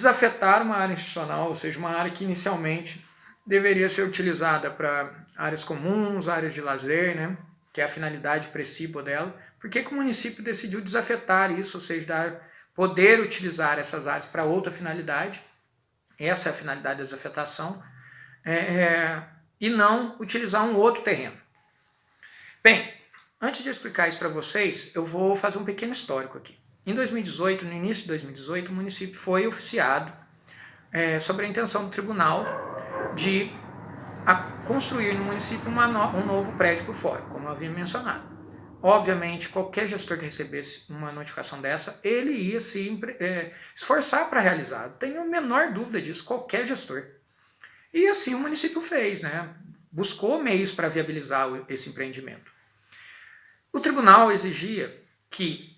desafetar uma área institucional, ou seja, uma área que inicialmente deveria ser utilizada para áreas comuns, áreas de lazer, né, que é a finalidade principal dela. Por que o município decidiu desafetar isso, ou seja, poder utilizar essas áreas para outra finalidade? Essa é a finalidade da desafetação, e não utilizar um outro terreno. Bem, antes de explicar isso para vocês, eu vou fazer um pequeno histórico aqui. Em 2018, no início de 2018, o município foi oficiado sobre a intenção do tribunal de construir no município um novo prédio por fora, como eu havia mencionado. Obviamente, qualquer gestor que recebesse uma notificação dessa, ele ia se esforçar para realizar. Não tenho a menor dúvida disso, qualquer gestor. E assim o município fez, né? Buscou meios para viabilizar esse empreendimento. O tribunal exigia que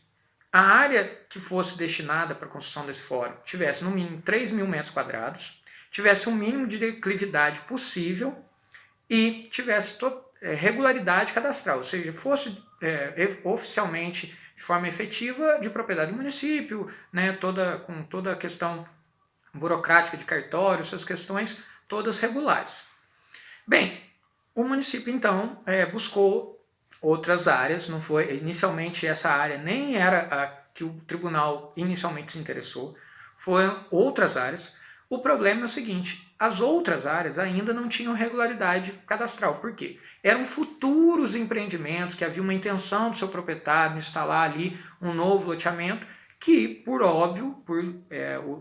a área que fosse destinada para a construção desse fórum tivesse no mínimo 3.000 metros quadrados, tivesse um mínimo de declividade possível e tivesse regularidade cadastral, ou seja, fosse oficialmente de forma efetiva de propriedade do município, né, com toda a questão burocrática de cartório, essas questões todas regulares. Bem, o município então buscou outras áreas, não foi inicialmente essa área nem era a que o tribunal inicialmente se interessou, foram outras áreas. O problema é o seguinte, as outras áreas ainda não tinham regularidade cadastral. Por quê? Eram futuros empreendimentos que havia uma intenção do seu proprietário de instalar ali um novo loteamento que, por óbvio,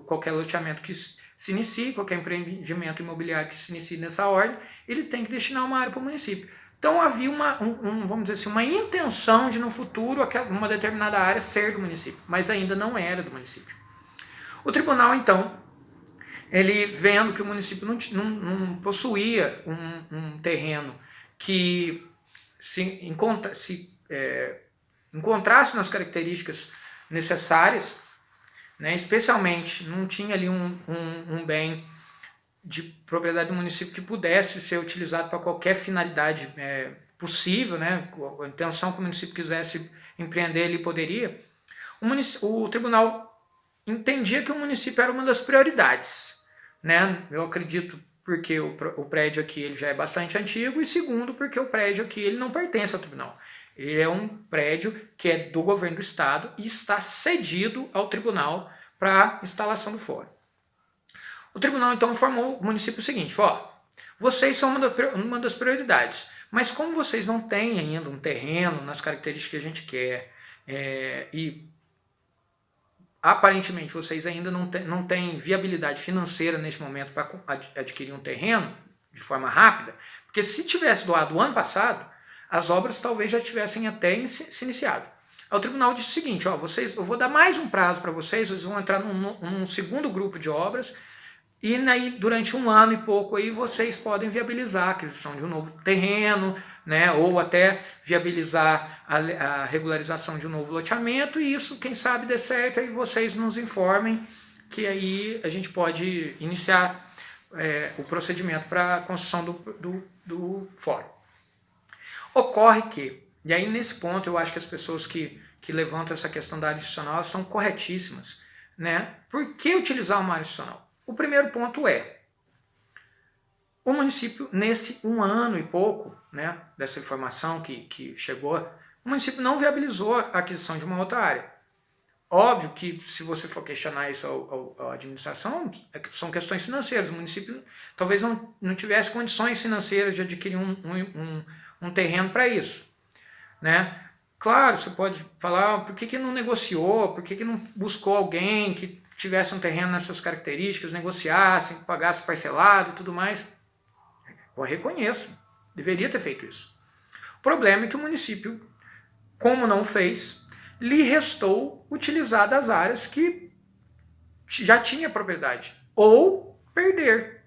qualquer loteamento que se inicie, qualquer empreendimento imobiliário que se inicie nessa ordem, ele tem que destinar uma área para o município. Então havia vamos dizer assim, uma intenção de no futuro uma determinada área ser do município, mas ainda não era do município. O tribunal então, ele vendo que o município não possuía um terreno que se encontrasse nas características necessárias, né, especialmente não tinha ali um bem de propriedade do município que pudesse ser utilizado para qualquer finalidade possível, né, a intenção que o município quisesse empreender, ele poderia. O tribunal entendia que o município era uma das prioridades, né? Eu acredito porque o prédio aqui ele já é bastante antigo e segundo porque o prédio aqui ele não pertence ao tribunal. Ele é um prédio que é do governo do estado e está cedido ao tribunal para instalação do fórum. O tribunal então informou o município o seguinte, vocês são uma das prioridades, mas como vocês não têm ainda um terreno nas características que a gente quer e aparentemente vocês ainda não têm viabilidade financeira nesse momento para adquirir um terreno de forma rápida, porque se tivesse doado o ano passado, as obras talvez já tivessem até se iniciado. O tribunal disse o seguinte, eu vou dar mais um prazo para vocês vão entrar num segundo grupo de obras e aí, durante um ano e pouco aí, vocês podem viabilizar a aquisição de um novo terreno, né, ou até viabilizar a regularização de um novo loteamento, e isso, quem sabe, dê certo, aí vocês nos informem que aí a gente pode iniciar o procedimento para a construção do fórum. Ocorre que, e aí nesse ponto eu acho que as pessoas que levantam essa questão da área institucional são corretíssimas, né? Por que utilizar uma área institucional? O primeiro ponto o município, nesse um ano e pouco, né, dessa informação que chegou, o município não viabilizou a aquisição de uma outra área. Óbvio que se você for questionar isso à administração, são questões financeiras. O município talvez não tivesse condições financeiras de adquirir um terreno para isso, né? Claro, você pode falar por que não negociou, por que não buscou alguém que tivesse um terreno nessas características, negociassem, pagasse parcelado e tudo mais. Eu reconheço, deveria ter feito isso. O problema é que o município, como não fez, lhe restou utilizar das áreas que já tinha propriedade, ou perder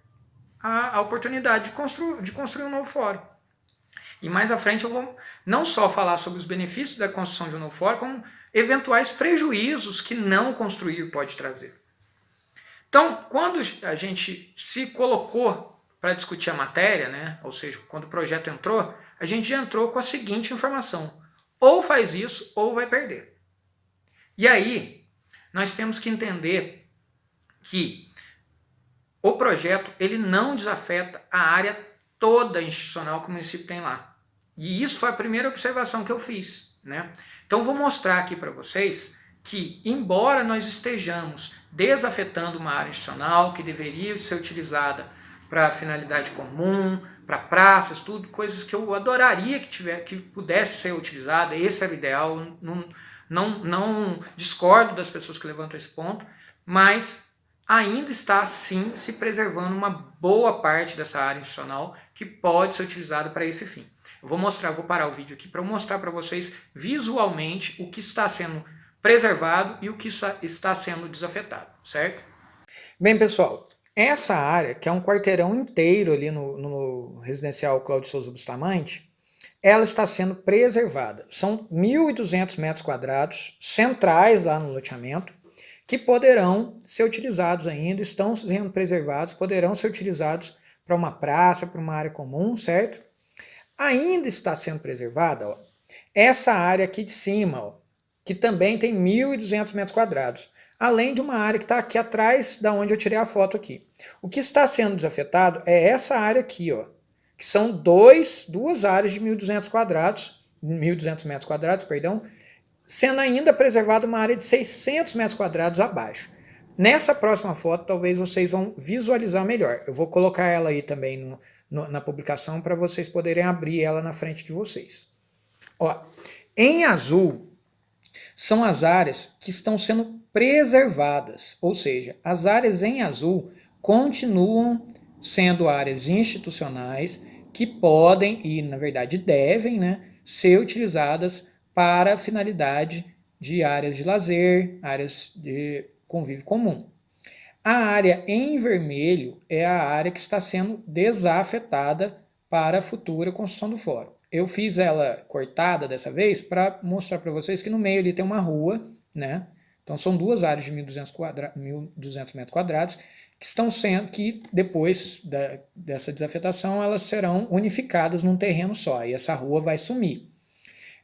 a oportunidade de construir um novo fórum. E mais à frente eu vou não só falar sobre os benefícios da construção de um novo fórum, como eventuais prejuízos que não construir pode trazer. Então, quando a gente se colocou para discutir a matéria, né, ou seja, quando o projeto entrou, a gente já entrou com a seguinte informação: ou faz isso ou vai perder. E aí, nós temos que entender que o projeto ele não desafeta a área toda institucional que o município tem lá. E isso foi a primeira observação que eu fiz, né? Então vou mostrar aqui para vocês que, embora nós estejamos desafetando uma área institucional que deveria ser utilizada para finalidade comum, para praças, tudo, coisas que eu adoraria que pudesse ser utilizada, esse era o ideal, não discordo das pessoas que levantam esse ponto, mas ainda está sim se preservando uma boa parte dessa área institucional que pode ser utilizada para esse fim. Eu vou parar o vídeo aqui para mostrar para vocês visualmente o que está sendo preservado e o que está sendo desafetado, certo? Bem, pessoal, essa área, que é um quarteirão inteiro ali no residencial Cláudio Souza Bustamante, ela está sendo preservada. São 1.200 metros quadrados centrais lá no loteamento, que poderão ser utilizados ainda, estão sendo preservados, poderão ser utilizados para uma praça, para uma área comum, certo? Ainda está sendo preservada, ó, essa área aqui de cima, ó, que também tem 1.200 metros quadrados, além de uma área que está aqui atrás da onde eu tirei a foto aqui. O que está sendo desafetado é essa área aqui, ó, que são duas áreas de 1.200 metros quadrados, perdão, sendo ainda preservada uma área de 600 metros quadrados abaixo. Nessa próxima foto, talvez vocês vão visualizar melhor. Eu vou colocar ela aí também na publicação para vocês poderem abrir ela na frente de vocês. Ó, em azul são as áreas que estão sendo preservadas, ou seja, as áreas em azul continuam sendo áreas institucionais que podem e, na verdade, devem, né, ser utilizadas para finalidade de áreas de lazer, áreas de convívio comum. A área em vermelho é a área que está sendo desafetada para a futura construção do fórum. Eu fiz ela cortada dessa vez para mostrar para vocês que no meio ali tem uma rua, né? Então são duas áreas de 1.200 metros quadrados que estão sendo, que depois dessa desafetação elas serão unificadas num terreno só e essa rua vai sumir.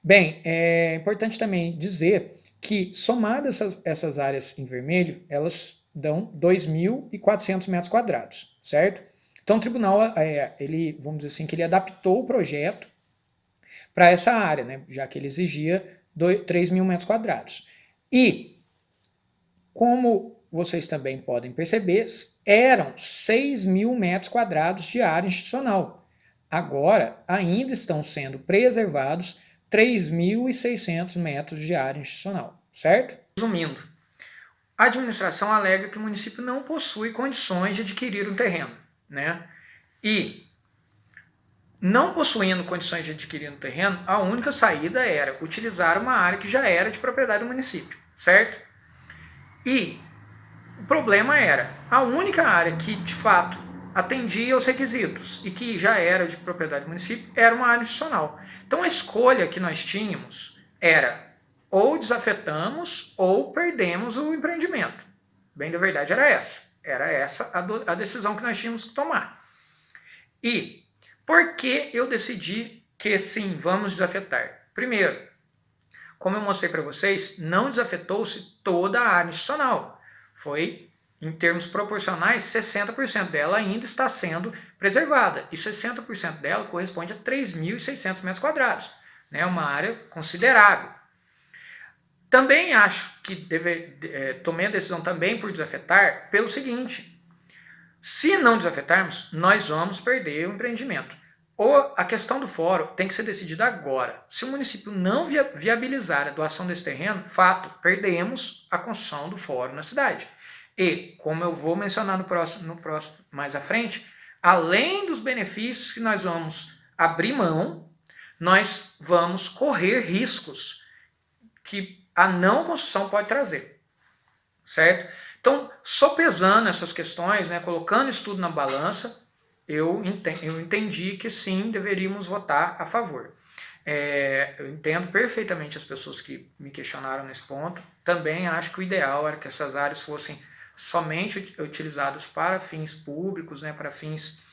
Bem, é importante também dizer que somadas essas áreas em vermelho, elas dão 2.400 metros quadrados, certo? Então o tribunal, ele, vamos dizer assim, que ele adaptou o projeto para essa área, né? Já que ele exigia 3.000 metros quadrados. E, como vocês também podem perceber, eram 6.000 metros quadrados de área institucional. Agora, ainda estão sendo preservados 3.600 metros de área institucional, certo? Resumindo, a administração alega que o município não possui condições de adquirir um terreno, né? E, não possuindo condições de adquirir um terreno, a única saída era utilizar uma área que já era de propriedade do município, certo? E o problema era, a única área que de fato atendia aos requisitos e que já era de propriedade do município era uma área institucional. Então a escolha que nós tínhamos era ou desafetamos ou perdemos o empreendimento. Bem, da verdade era essa a decisão que nós tínhamos que tomar. E por que eu decidi que sim, vamos desafetar? Primeiro, como eu mostrei para vocês, não desafetou-se toda a área institucional. Foi, em termos proporcionais, 60% dela ainda está sendo preservada. E 60% dela corresponde a 3.600 metros quadrados. Né? Uma área considerável. Também acho que tomei a decisão também por desafetar pelo seguinte: se não desafetarmos, nós vamos perder o empreendimento. Ou a questão do fórum tem que ser decidida agora. Se o município não viabilizar a doação desse terreno, fato, perdemos a construção do fórum na cidade. E, como eu vou mencionar no próximo mais à frente, além dos benefícios que nós vamos abrir mão, nós vamos correr riscos que a não construção pode trazer, certo? Então, sopesando essas questões, né, colocando isso tudo na balança, eu entendi que sim, deveríamos votar a favor. Eu entendo perfeitamente as pessoas que me questionaram nesse ponto. Também acho que o ideal era que essas áreas fossem somente utilizadas para fins públicos, né, para fins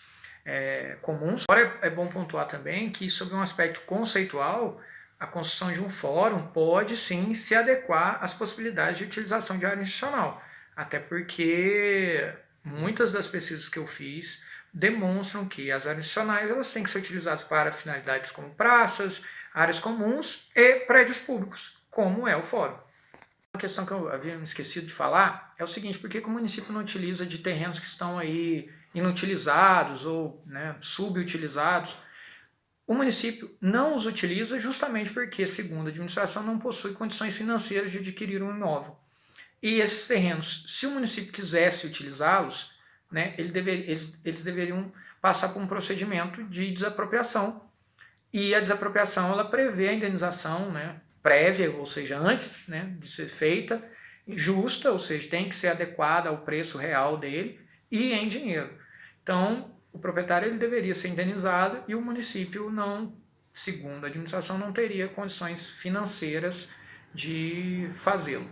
comuns. Agora é bom pontuar também que, sob um aspecto conceitual, a construção de um fórum pode sim se adequar às possibilidades de utilização de área institucional. Até porque muitas das pesquisas que eu fiz demonstram que as áreas institucionais elas têm que ser utilizadas para finalidades como praças, áreas comuns e prédios públicos, como é o fórum. Uma questão que eu havia me esquecido de falar é o seguinte: por que o município não utiliza de terrenos que estão aí inutilizados ou, né, subutilizados? O município não os utiliza justamente porque, segundo a administração, não possui condições financeiras de adquirir um imóvel. E esses terrenos, se o município quisesse utilizá-los, né, eles deveriam passar por um procedimento de desapropriação. E a desapropriação ela prevê a indenização, né, prévia, ou seja, antes, né, de ser feita, justa, ou seja, tem que ser adequada ao preço real dele e em dinheiro. Então, o proprietário ele deveria ser indenizado e o município não, segundo a administração, não teria condições financeiras de fazê-lo.